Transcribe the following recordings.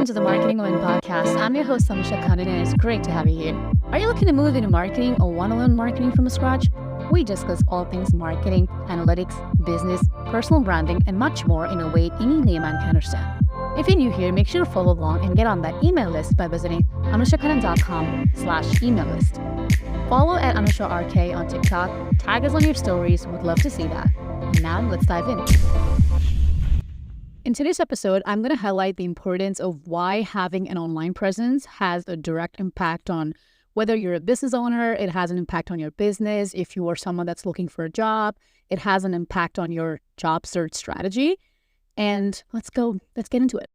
listening to the Marketing Women podcast. I'm your host, Anusha Khanna, and it's great to have you here. Are you looking to move into marketing or want to learn marketing from scratch? We discuss all things marketing, analytics, business, personal branding, and much more in a way any layman can understand. If you're new here, make sure to follow along and get on that email list by visiting anushakhanna.com/email list. Follow at AnushaRK on TikTok, tag us on your stories, would love to see that. And now let's dive in. In today's episode, I'm going to highlight the importance of why having an online presence has a direct impact on whether you're a business owner, it has an impact on your business. If you are someone that's looking for a job, it has an impact on your job search strategy. And let's get into it.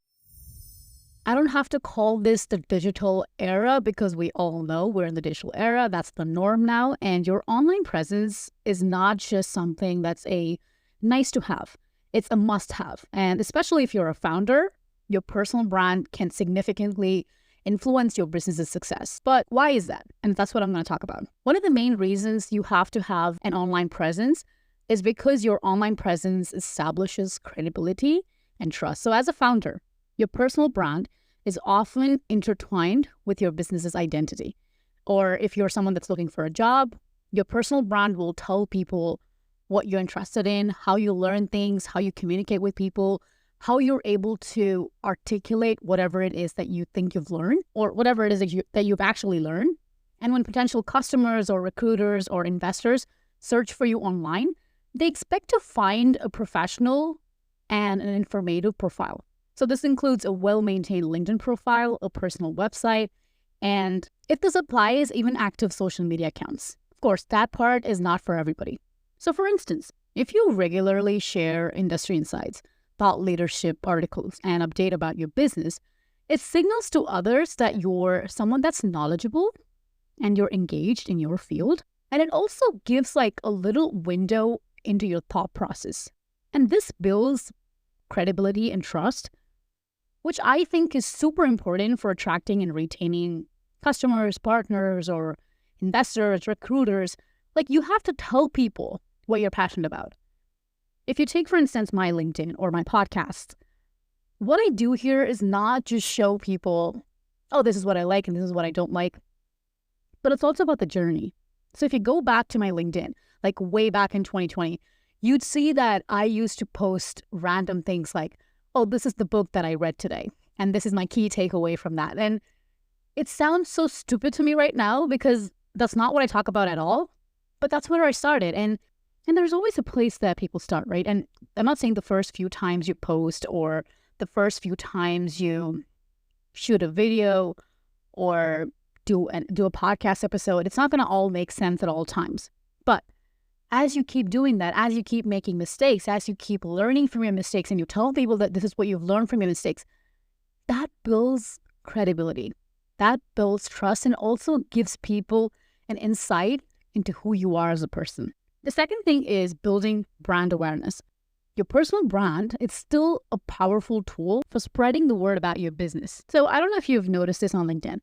I don't have to call this the digital era because we all know we're in the digital era. That's the norm now. And your online presence is not just something that's a nice to have. It's a must-have. And especially if you're a founder, your personal brand can significantly influence your business's success. But why is that? And that's what I'm going to talk about. One of the main reasons you have to have an online presence is because your online presence establishes credibility and trust. So as a founder, your personal brand is often intertwined with your business's identity. Or if you're someone that's looking for a job, your personal brand will tell people what you're interested in, how you learn things, how you communicate with people, how you're able to articulate whatever it is that you think you've learned or whatever it is that you've actually learned. And when potential customers or recruiters or investors search for you online, they expect to find a professional and an informative profile. So this includes a well-maintained LinkedIn profile, a personal website, and if this applies, even active social media accounts. Of course, that part is not for everybody. So for instance, if you regularly share industry insights, thought leadership articles, and update about your business, it signals to others that you're someone that's knowledgeable and you're engaged in your field. And it also gives like a little window into your thought process. And this builds credibility and trust, which I think is super important for attracting and retaining customers, partners, or investors, recruiters. Like you have to tell people what you're passionate about. If you take, for instance, my LinkedIn or my podcast, what I do here is not just show people, oh, this is what I like and this is what I don't like, but it's also about the journey. So if you go back to my LinkedIn, like way back in 2020, you'd see that I used to post random things like, oh, this is the book that I read today, and this is my key takeaway from that. And it sounds so stupid to me right now because that's not what I talk about at all, but that's where I started. And there's always a place that people start, right? And I'm not saying the first few times you post or the first few times you shoot a video or do a podcast episode, it's not going to all make sense at all times. But as you keep doing that, as you keep making mistakes, as you keep learning from your mistakes and you tell people that this is what you've learned from your mistakes, that builds credibility. That builds trust and also gives people an insight into who you are as a person. The second thing is building brand awareness. Your personal brand is still a powerful tool for spreading the word about your business. So I don't know if you've noticed this on LinkedIn.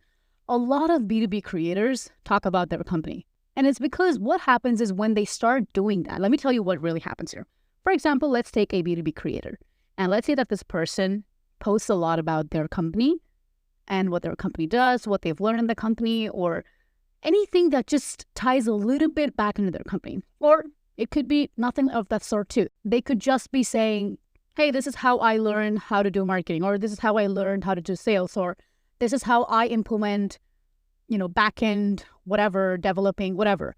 A lot of B2B creators talk about their company. And it's because what happens is when they start doing that, let me tell you what really happens here. For example, let's take a B2B creator. And let's say that this person posts a lot about their company and what their company does, what they've learned in the company, or anything that just ties a little bit back into their company. Or it could be nothing of that sort too. They could just be saying, hey, this is how I learned how to do marketing, or this is how I learned how to do sales, or this is how I implement, back-end, whatever, developing, whatever,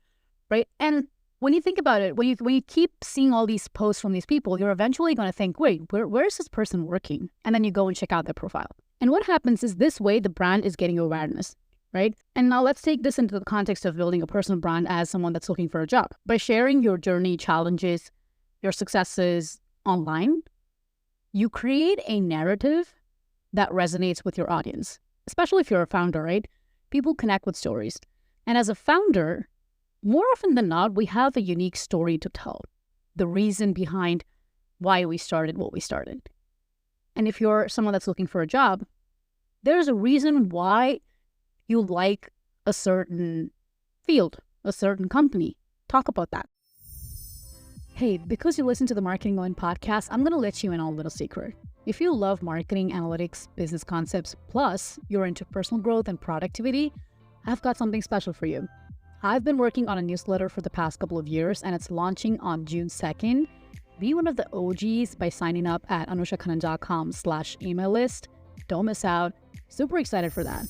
right? And when you think about it, when you keep seeing all these posts from these people, you're eventually going to think, wait, where is this person working? And then you go and check out their profile. And what happens is this way, the brand is getting awareness. Right? And now let's take this into the context of building a personal brand as someone that's looking for a job. By sharing your journey, challenges, your successes online, you create a narrative that resonates with your audience, especially if you're a founder, right? People connect with stories. And as a founder, more often than not, we have a unique story to tell, the reason behind why we started what we started. And if you're someone that's looking for a job, there's a reason why you like a certain field, a certain company. Talk about that. Hey, because you listen to the Marketing Women podcast, I'm going to let you in on a little secret. If you love marketing, analytics, business concepts, plus you're into personal growth and productivity, I've got something special for you. I've been working on a newsletter for the past couple of years, and it's launching on June 2nd. Be one of the OGs by signing up at anushakhannan.com/email list. Don't miss out. Super excited for that.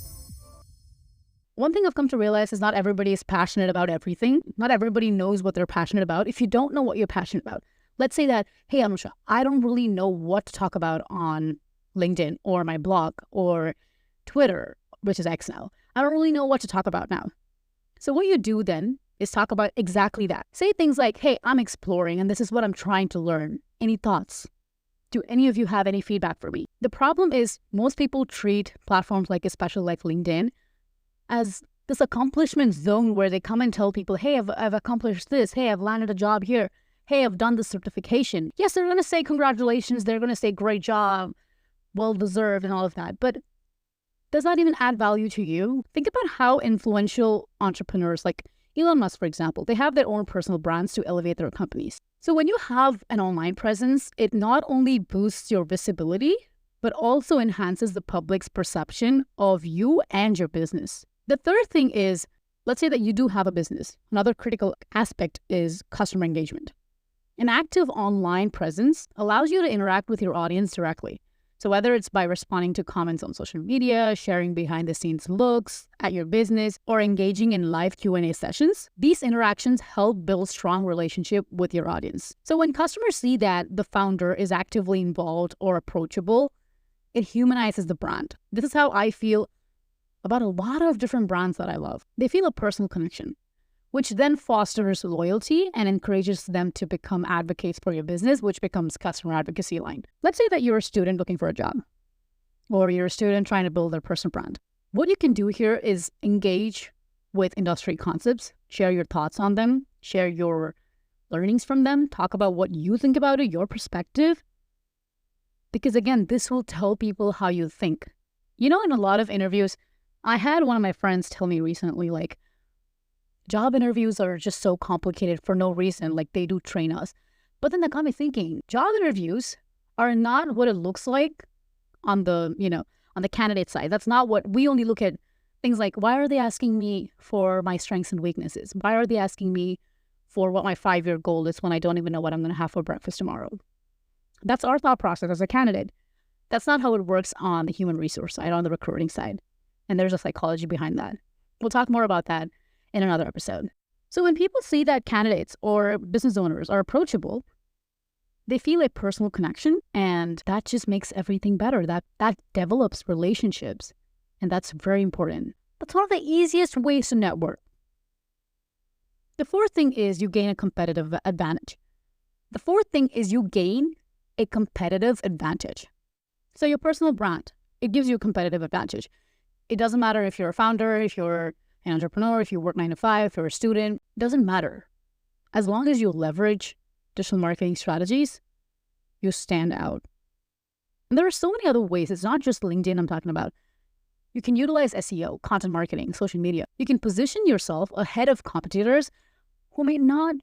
One thing I've come to realize is not everybody is passionate about everything. Not everybody knows what they're passionate about. If you don't know what you're passionate about, let's say that, hey, Anusha, I don't really know what to talk about on LinkedIn or my blog or Twitter, which is X now. I don't really know what to talk about now. So what you do then is talk about exactly that. Say things like, hey, I'm exploring and this is what I'm trying to learn. Any thoughts? Do any of you have any feedback for me? The problem is most people treat platforms like, especially like LinkedIn, as this accomplishment zone where they come and tell people, hey, I've accomplished this. Hey, I've landed a job here. Hey, I've done this certification. Yes, they're going to say congratulations. They're going to say great job, well-deserved and all of that. But does that even add value to you? Think about how influential entrepreneurs like Elon Musk, for example, they have their own personal brands to elevate their companies. So when you have an online presence, it not only boosts your visibility, but also enhances the public's perception of you and your business. The third thing is, let's say that you do have a business. Another critical aspect is customer engagement. An active online presence allows you to interact with your audience directly. So whether it's by responding to comments on social media, sharing behind-the-scenes looks at your business, or engaging in live Q&A sessions, these interactions help build strong relationship with your audience. So when customers see that the founder is actively involved or approachable, it humanizes the brand. This is how I feel about a lot of different brands that I love. They feel a personal connection, which then fosters loyalty and encourages them to become advocates for your business, which becomes customer advocacy aligned. Let's say that you're a student looking for a job, or you're a student trying to build their personal brand. What you can do here is engage with industry concepts, share your thoughts on them, share your learnings from them, talk about what you think about it, your perspective. Because again, this will tell people how you think. You know, in a lot of interviews, I had one of my friends tell me recently, like, job interviews are just so complicated for no reason, like they do train us. But then that got me thinking, job interviews are not what it looks like on the, on the candidate side. That's not what we only look at. Things like, why are they asking me for my strengths and weaknesses? Why are they asking me for what my 5-year goal is when I don't even know what I'm going to have for breakfast tomorrow? That's our thought process as a candidate. That's not how it works on the human resource side, on the recruiting side. And there's a psychology behind that. We'll talk more about that in another episode. So when people see that candidates or business owners are approachable, they feel a personal connection, and that just makes everything better. That develops relationships, and that's very important. That's one of the easiest ways to network. The fourth thing is you gain a competitive advantage. So your personal brand, it gives you a competitive advantage. It doesn't matter if you're a founder, if you're an entrepreneur, if you work 9 to 5, if you're a student, it doesn't matter. As long as you leverage digital marketing strategies, you stand out. And there are so many other ways. It's not just LinkedIn I'm talking about. You can utilize SEO, content marketing, social media. You can position yourself ahead of competitors who may not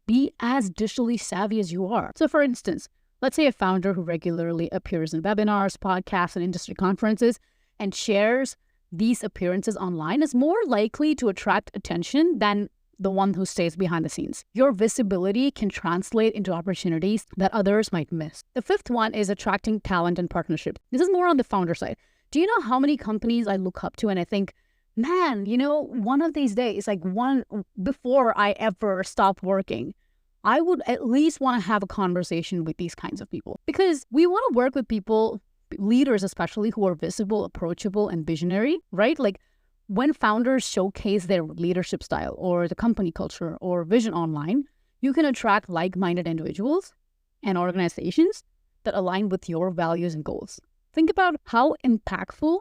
be as digitally savvy as you are. So for instance, let's say a founder who regularly appears in webinars, podcasts, and industry conferences and shares these appearances online is more likely to attract attention than the one who stays behind the scenes. Your visibility can translate into opportunities that others might miss. The fifth one is attracting talent and partnership. This is more on the founder side. Do you know how many companies I look up to and I think, man, one of these days, before I ever stop working, I would at least want to have a conversation with these kinds of people, because we want to work with people, leaders especially, who are visible, approachable, and visionary, right? Like when founders showcase their leadership style or the company culture or vision online, you can attract like-minded individuals and organizations that align with your values and goals. Think about how impactful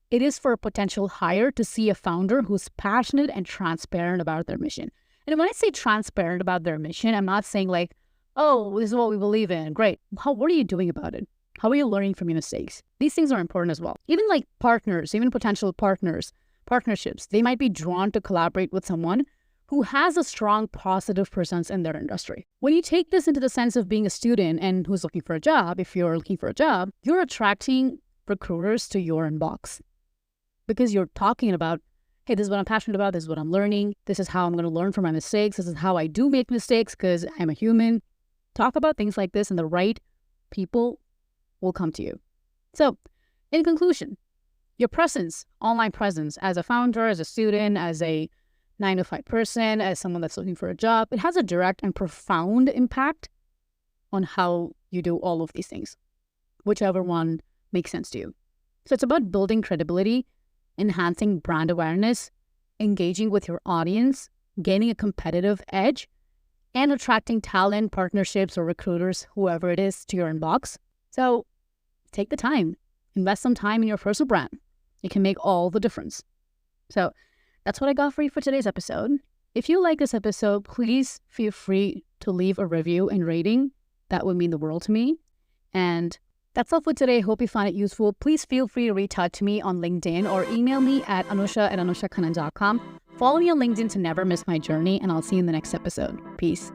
it is for a potential hire to see a founder who's passionate and transparent about their mission. And when I say transparent about their mission, I'm not saying like, oh, this is what we believe in. Great. What are you doing about it? How are you learning from your mistakes? These things are important as well. Even like partners, even potential partners, partnerships, they might be drawn to collaborate with someone who has a strong positive presence in their industry. When you take this into the sense of being a student and who's looking for a job, if you're looking for a job, you're attracting recruiters to your inbox because you're talking about, hey, this is what I'm passionate about. This is what I'm learning. This is how I'm going to learn from my mistakes. This is how I do make mistakes because I'm a human. Talk about things like this and the right people will come to you. So, in conclusion, your presence, online presence as a founder, as a student, as a 9-to-5 person, as someone that's looking for a job, it has a direct and profound impact on how you do all of these things, whichever one makes sense to you. So it's about building credibility, enhancing brand awareness, engaging with your audience, gaining a competitive edge, and attracting talent, partnerships, or recruiters, whoever it is, to your inbox. So take the time, invest some time in your personal brand. It can make all the difference. So that's what I got for you for today's episode. If you like this episode, please feel free to leave a review and rating. That would mean the world to me. And that's all for today. Hope you found it useful. Please feel free to reach out to me on LinkedIn or email me at anusha@anushakhannan.com. Follow me on LinkedIn to never miss my journey, and I'll see you in the next episode. Peace.